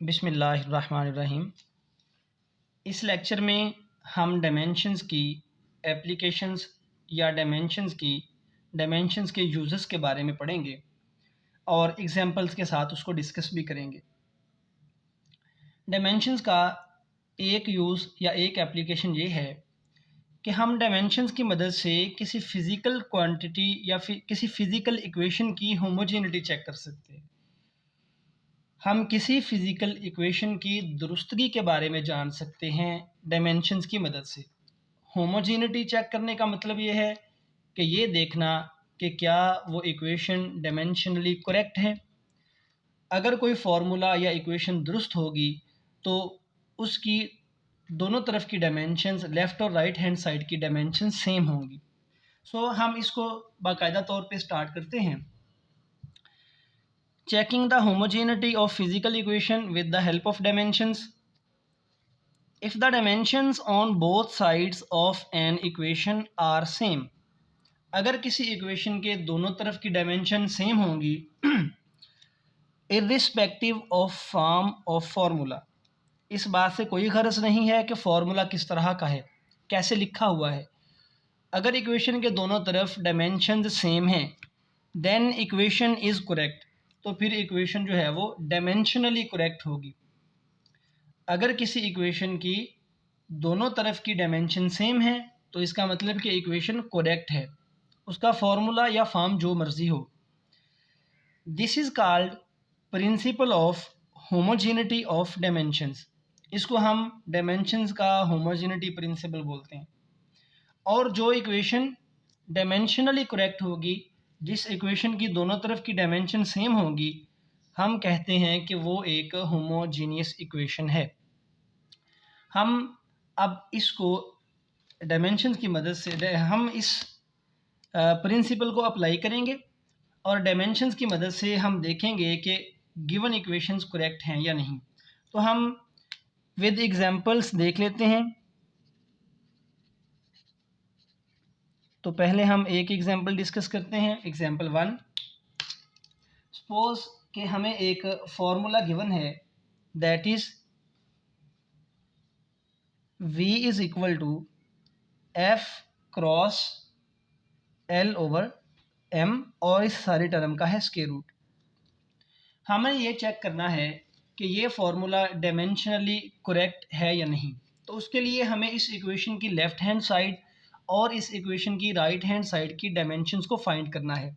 बिस्मिल्लाहिर्रहमानिर्रहीम। इस लेक्चर में हम डायमेंशंस की एप्लीकेशंस या डायमेंशंस के यूज़ेस के बारे में पढ़ेंगे और एग्जांपल्स के साथ उसको डिस्कस भी करेंगे। डायमेंशंस का एक यूज़ या एक एप्लीकेशन ये है कि हम डायमेंशंस की मदद से किसी फ़िज़िकल क्वांटिटी या फिर किसी फ़िज़िकल इक्वेशन की होमोजेनिटी चेक कर सकते हैं। हम किसी फिज़िकल इक्वेशन की दुरुस्तगी के बारे में जान सकते हैं डायमेंशंस की मदद से। होमोजेनिटी चेक करने का मतलब ये है कि ये देखना कि क्या वो इक्वेशन डायमेंशनली करेक्ट है। अगर कोई फार्मूला या इक्वेशन दुरुस्त होगी तो उसकी दोनों तरफ की डायमेंशंस लेफ़्ट और राइट हैंड साइड की डायमेंशन सेम होंगी। हम इसको बाकायदा तौर पे स्टार्ट करते हैं। Checking the homogeneity of physical equation with the help of dimensions. If the dimensions on both sides of an equation are same, अगर किसी इक्वेशन के दोनों तरफ की डायमेंशन सेम होंगी irrespective of form of formula, इस बात से कोई गरज नहीं है कि फार्मूला किस तरह का है, कैसे लिखा हुआ है। अगर इक्वेशन के दोनों तरफ डायमेंशन सेम हैं देन इक्वेशन इज़ करेक्ट, तो फिर इक्वेशन जो है वो डायमेंशनली करेक्ट होगी। अगर किसी इक्वेशन की दोनों तरफ की डायमेंशन सेम है तो इसका मतलब कि इक्वेशन करेक्ट है, उसका फॉर्मूला या फॉर्म जो मर्जी हो। This is called principal of homogeneity of dimensions. इसको हम डायमेंशंस का होमोजेनिटी प्रिंसिपल बोलते हैं। और जो इक्वेशन डायमेंशनली करेक्ट होगी, जिस इक्वेशन की दोनों तरफ की डायमेंशन सेम होगी, हम कहते हैं कि वो एक होमोजीनियस इक्वेशन है। हम अब इसको डायमेंशंस की मदद से हम इस प्रिंसिपल को अप्लाई करेंगे और डायमेंशंस की मदद से हम देखेंगे कि गिवन इक्वेशंस करेक्ट हैं या नहीं। तो हम विद एग्जांपल्स देख लेते हैं। तो पहले हम एक एग्जांपल डिस्कस करते हैं। एग्जांपल 1, सपोज कि हमें एक फॉर्मूला गिवन है that is V is equal to F cross L over M और इस सारे टर्म का है स्क्वायर रूट। हमें ये चेक करना है कि ये फार्मूला डायमेंशनली करेक्ट है या नहीं। तो उसके लिए हमें इस इक्वेशन की लेफ़्ट हैंड साइड और इस इक्वेशन की राइट हैंड साइड की डायमेंशंस को फाइंड करना है।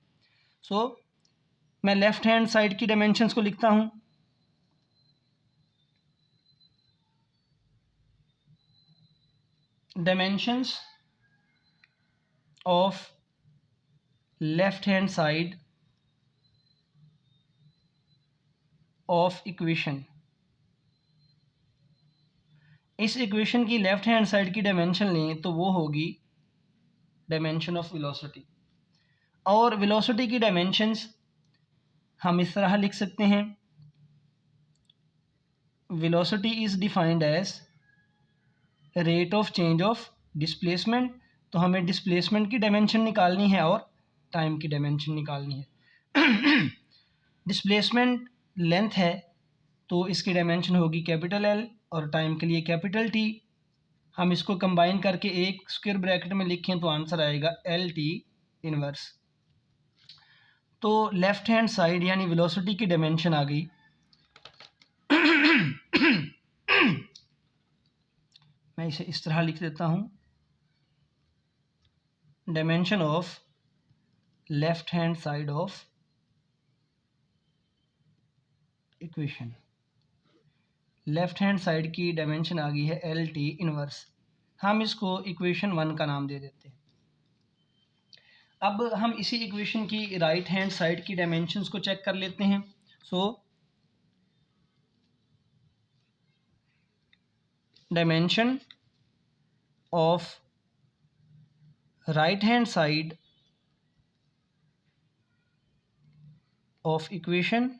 मैं लेफ़्ट हैंड साइड की डायमेंशंस को लिखता हूँ। Dimensions of left hand side of equation, इस इक्वेशन की लेफ़्ट हैंड साइड की डायमेंशन लें तो वो होगी डायमेंशन ऑफ वेलोसिटी। और वेलोसिटी की डायमेंशंस हम इस तरह लिख सकते हैं। Velocity is defined as rate of change of displacement. तो हमें डिस्प्लेसमेंट की डायमेंशन निकालनी है और टाइम की डायमेंशन निकालनी है। डिस्प्लेसमेंट लेंथ है तो इसकी डायमेंशन होगी कैपिटल L और टाइम के लिए कैपिटल T। हम इसको कंबाइन करके एक स्क्वायर ब्रैकेट में लिखें तो आंसर आएगा LT इनवर्स। तो लेफ़्ट हैंड साइड यानी वेलोसिटी की डायमेंशन आ गई। मैं इसे इस तरह लिख देता हूँ, dimension of left hand side of equation. Left hand side की डायमेंशन आ गई है LT इनवर्स। हम इसको इक्वेशन 1 का नाम दे देते हैं। अब हम इसी इक्वेशन की राइट हैंड साइड की डायमेंशंस को चेक कर लेते हैं। Dimension of right hand side of equation,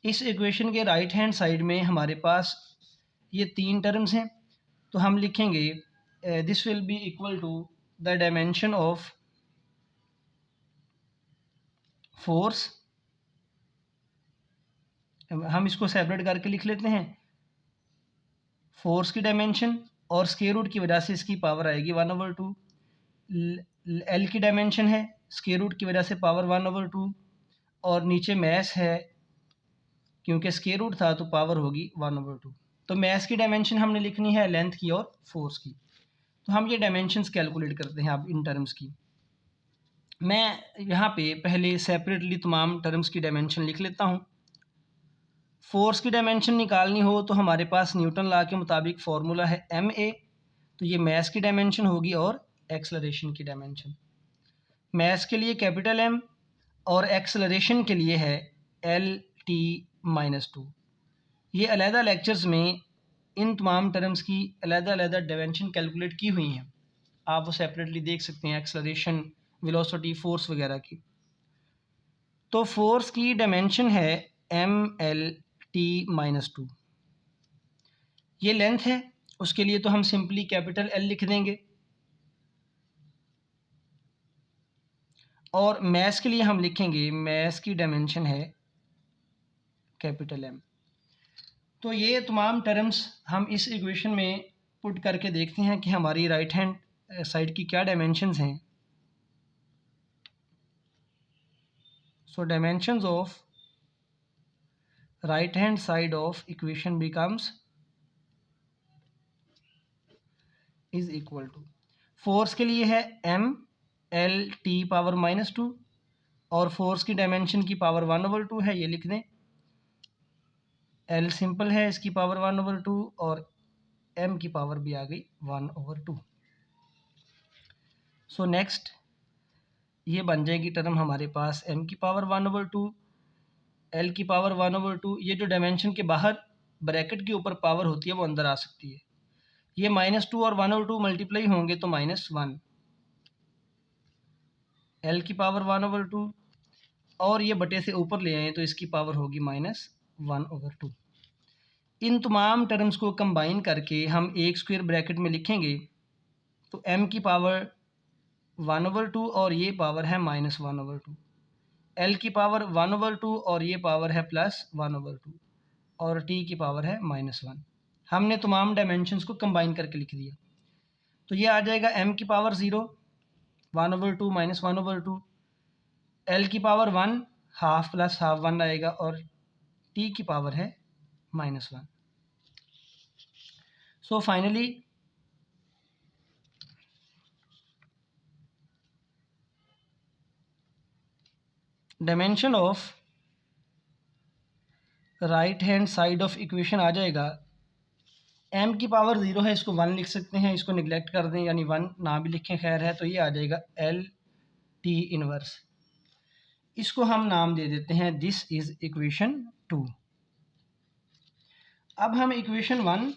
इस इक्वेशन के राइट हैंड साइड में हमारे पास ये 3 टर्म्स हैं। तो हम लिखेंगे this will be equal to the dimension of force हम इसको सेपरेट करके लिख लेते हैं। फोर्स की डायमेंशन और स्क्वायर रूट की वजह से इसकी पावर आएगी 1/2। एल की डायमेंशन है, स्क्वायर रूट की वजह से पावर 1/2, और नीचे मैस है, क्योंकि स्क्वायर रूट था तो पावर होगी 1/2। तो मैस की डायमेंशन हमने लिखनी है लेंथ की और फोर्स की। तो हम ये डायमेंशंस कैलकुलेट करते हैं अब इन टर्म्स की। मैं यहाँ पे पहले सेपरेटली तमाम टर्म्स की डायमेंशन लिख लेता हूँ। फोर्स की डायमेंशन निकालनी हो तो हमारे पास न्यूटन लॉ के मुताबिक फार्मूला है ma। तो ये मास की डायमेंशन होगी और एक्सेलरेशन की डायमेंशन। मास के लिए कैपिटल M और एक्सेलरेशन के लिए है L(t)-2। ये अलहदा लेक्चर्स में इन तमाम टर्म्स की अलहदा डायमेंशन कैलकुलेट की हुई हैं, आप वो सेपरेटली देख सकते हैं, एक्सेलरेशन, वेलोसिटी, फोर्स वगैरह की। तो फोर्स की डायमेंशन है mL(t)-2। ये लेंथ है, उसके लिए तो हम सिंपली कैपिटल L लिख देंगे, और मास के लिए हम लिखेंगे मास की डायमेंशन है कैपिटल M। तो ये तमाम टर्म्स हम इस इक्वेशन में पुट करके देखते हैं कि हमारी राइट हैंड साइड की क्या डायमेंशंस हैं। So dimensions of right hand side of equation becomes is equal to, force के लिए है mL(t)⁻², और फोर्स की डायमेंशन की पावर 1/2 है, ये लिख दें। L सिंपल है, इसकी पावर 1/2, और m की पावर भी आ गई 1/2। सो नेक्स्ट ये बन जाएगी टर्म हमारे पास m की पावर 1/2, L की पावर 1/2। ये जो डायमेंशन के बाहर ब्रैकेट के ऊपर पावर होती है वो अंदर आ सकती है। ये -2 और 1/2 मल्टीप्लाई होंगे तो -1, L की पावर 1/2, और ये बटे से ऊपर ले आए तो इसकी पावर होगी -1/2। इन तमाम टर्म्स को कंबाइन करके हम एक स्क्वायर ब्रैकेट में लिखेंगे तो m की पावर 1/2 और ये पावर है -1/2, L की पावर 1/2 और ये पावर है +1/2, और t की पावर है -1। हमने तमाम डायमेंशंस को कंबाइन करके लिख दिया। तो ये आ जाएगा m की पावर 0, 1/2 -1/2, L की पावर 1, हाफ प्लस हाफ 1 आएगा, और t की पावर है -1। So finally dimension of right hand side of equation आ जाएगा, m की पावर 0 है, इसको 1 लिख सकते हैं, इसको निगलेक्ट कर दें यानी 1 ना भी लिखें खैर है, तो ये आ जाएगा L(t)−1। इसको हम नाम दे देते हैं दिस इज इक्वेशन 2। अब हम इक्वेशन 1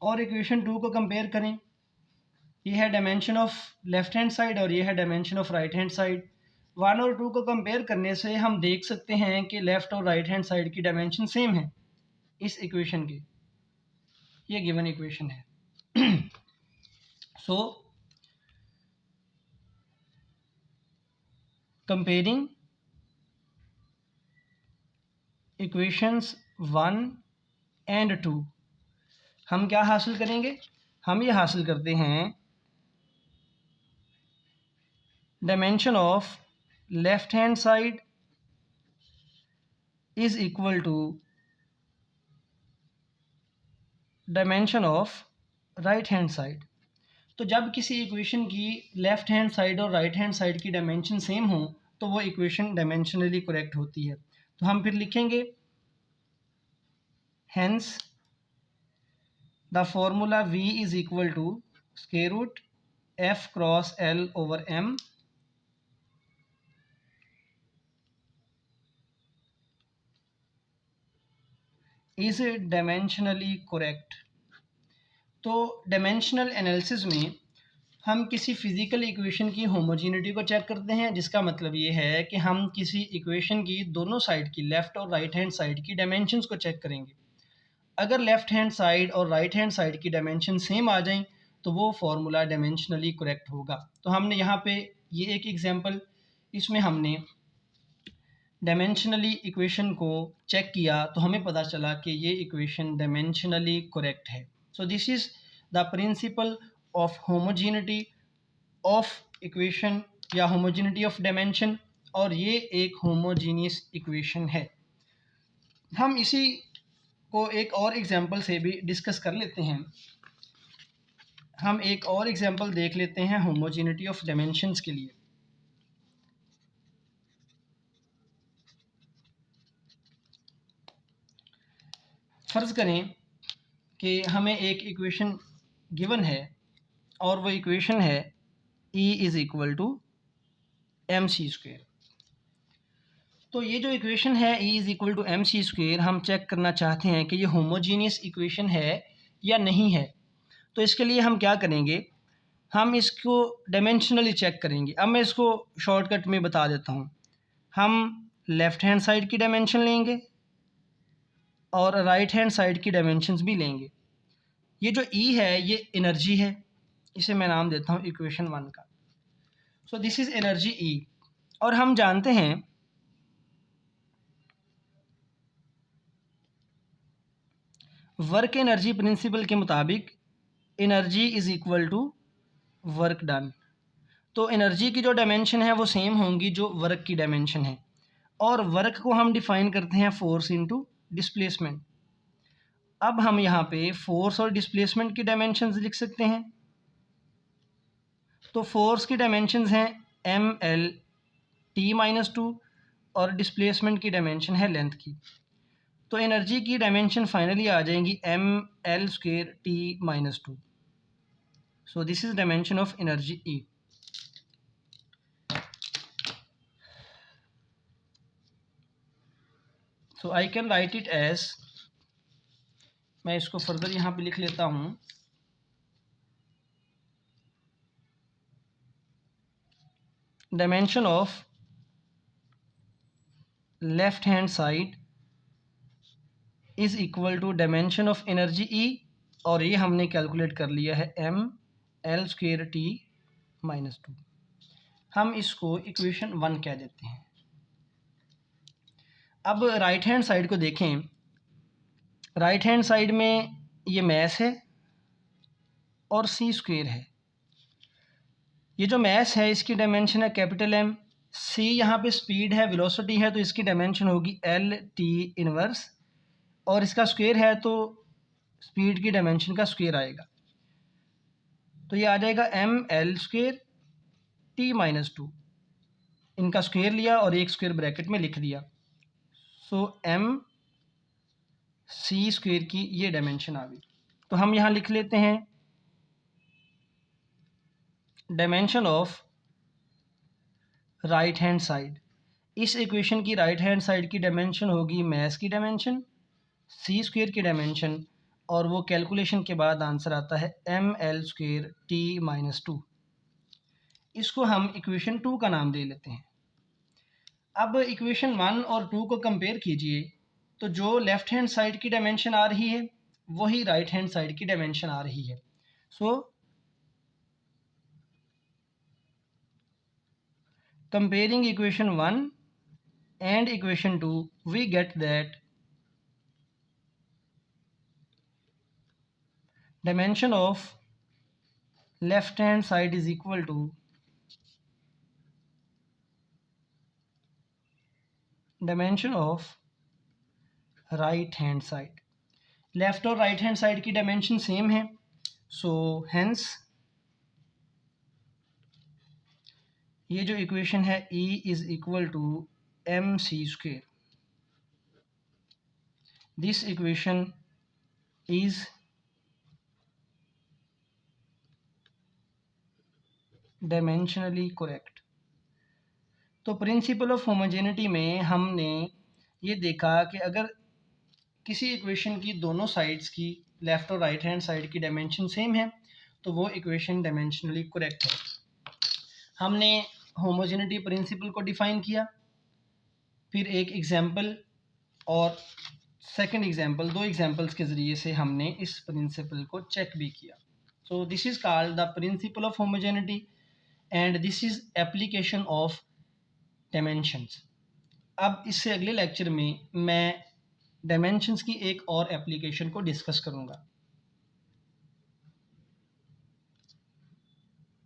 और इक्वेशन 2 को कंपेयर करें। ये है dimension of left hand side और ये है dimension of right hand side. 1 और 2 को कंपेयर करने से हम देख सकते हैं कि लेफ्ट और राइट हैंड साइड की डायमेंशन सेम है इस इक्वेशन की। ये गिवन इक्वेशन है। सो कंपेयरिंग इक्वेशंस 1 एंड 2 हम क्या हासिल करेंगे, हम ये हासिल करते हैं dimension of left hand side is equal to dimension of right hand side. तो जब किसी इक्वेशन की लेफ्ट हैंड साइड और राइट हैंड साइड की डायमेंशन सेम हो तो वो इक्वेशन डायमेंशनली करेक्ट होती है। तो हम फिर लिखेंगे hence the formula v is equal to square root f cross l over m is dimensionally correct. तो डायमेंशनल एनालिसिस में हम किसी फिज़िकल इक्वेशन की होमोजीनिटी को चेक करते हैं, जिसका मतलब ये है कि हम किसी इक्वेशन की दोनों साइड की लेफ़्ट और राइट हैंड साइड की डायमेंशंस को चेक करेंगे। अगर लेफ़्ट हैंड साइड और राइट हैंड साइड की डायमेंशन सेम आ जाएं तो वो फार्मूला डायमेंशनली करेक्ट होगा। तो हमने यहाँ पे ये एक एग्जांपल, इसमें हमने डायमेंशनली इक्वेशन को चेक किया तो हमें पता चला कि ये इक्वेशन डायमेंशनली करेक्ट है. So this is the principle of homogeneity of equation या होमोजीनिटी ऑफ डायमेंशन, और ये एक होमोजीनियस इक्वेशन है. हम इसी को एक और एग्जांपल से भी डिस्कस कर लेते हैं. हम एक और एग्जांपल देख लेते हैं होमोजीनिटी ऑफ डायमेंशंस के लिए. फ़र्ज़ करें कि हमें एक इक्वेशन गिवन है और वो इक्वेशन है E is equal to mc². तो ये जो इक्वेशन है E is equal to mc², हम चेक करना चाहते हैं कि ये होमोजीनियस इक्वेशन है या नहीं है. तो इसके लिए हम क्या करेंगे, हम इसको डायमेंशनली चेक करेंगे. अब मैं इसको शॉर्टकट में बता देता हूँ. हम लेफ़्ट हैंड साइड की डायमेंशन लेंगे और राइट हैंड साइड की डायमेंशंस भी लेंगे. ये जो E है ये एनर्जी है, इसे मैं नाम देता हूँ इक्वेशन 1 का. So this is energy E. और हम जानते हैं वर्क एनर्जी प्रिंसिपल के मुताबिक energy is equal to work done. तो एनर्जी की जो डायमेंशन है वो सेम होंगी जो वर्क की डायमेंशन है, और वर्क को हम डिफ़ाइन करते हैं फोर्स इनटू डिस्प्लेसमेंट. अब हम यहाँ पे फोर्स और डिस्प्लेसमेंट की डायमेंशंस लिख सकते हैं. तो फोर्स की डायमेंशंस हैं ml(t-2) और डिस्प्लेसमेंट की डायमेंशन है लेंथ की. तो एनर्जी की डायमेंशन फाइनली आ जाएंगी ml²t-2. So this is dimension of energy E. So I can write it as, मैं इसको फर्दर यहाँ पे लिख लेता हूँ. Dimension of left hand side is equal to dimension of energy E, और ये हमने कैलकुलेट कर लिया है ml²t-2. हम इसको इक्वेशन 1 कह देते हैं. अब राइट हैंड साइड को देखें. राइट हैंड साइड में ये मैस है और c² है. ये जो मैस है इसकी डायमेंशन है कैपिटल M. c यहाँ पे स्पीड है, वेलोसिटी है, तो इसकी डायमेंशन होगी L(t−1), और इसका स्क्वायर है तो स्पीड की डायमेंशन का स्क्वायर आएगा. तो ये आ जाएगा ml²t-2. इनका स्क्वायर लिया और एक स्क्वायर ब्रैकेट में लिख दिया. सो mc² की ये डायमेंशन आ गई. तो हम यहाँ लिख लेते हैं dimension of right hand side. इस इक्वेशन की राइट हैंड साइड की डायमेंशन होगी मैस की डायमेंशन, c² की डायमेंशन, और वो कैलकुलेशन के बाद आंसर आता है ml²t-2. इसको हम इक्वेशन 2 का नाम दे लेते हैं. अब इक्वेशन 1 और 2 को कंपेयर कीजिए, तो जो लेफ़्ट हैंड साइड की डायमेंशन आ रही है वही राइट हैंड साइड की डायमेंशन आ रही है. सो comparing equation 1 and equation 2, we get that dimension of left hand side is equal to dimension of right hand side. Left और राइट हैंड साइड की dimension same है, so hence ये जो equation है E is equal to mc². This equation is dimensionally correct. तो principle of homogeneity में हमने ये देखा कि अगर किसी इक्वेशन की दोनों साइड्स की लेफ़्ट और राइट हैंड साइड की डायमेंशन सेम है तो वो इक्वेशन डायमेंशनली करेक्ट है. हमने होमोजेनिटी प्रिंसिपल को डिफ़ाइन किया, फिर एक एग्जांपल और सेकंड एग्जांपल, दो एग्जांपल्स के ज़रिए से हमने इस प्रिंसिपल को चेक भी किया. So this is called the principal of homogeneity and this is application of dimensions. अब इससे अगले लेक्चर में मैं डायमेंशंस की एक और एप्लीकेशन को डिस्कस करूँगा।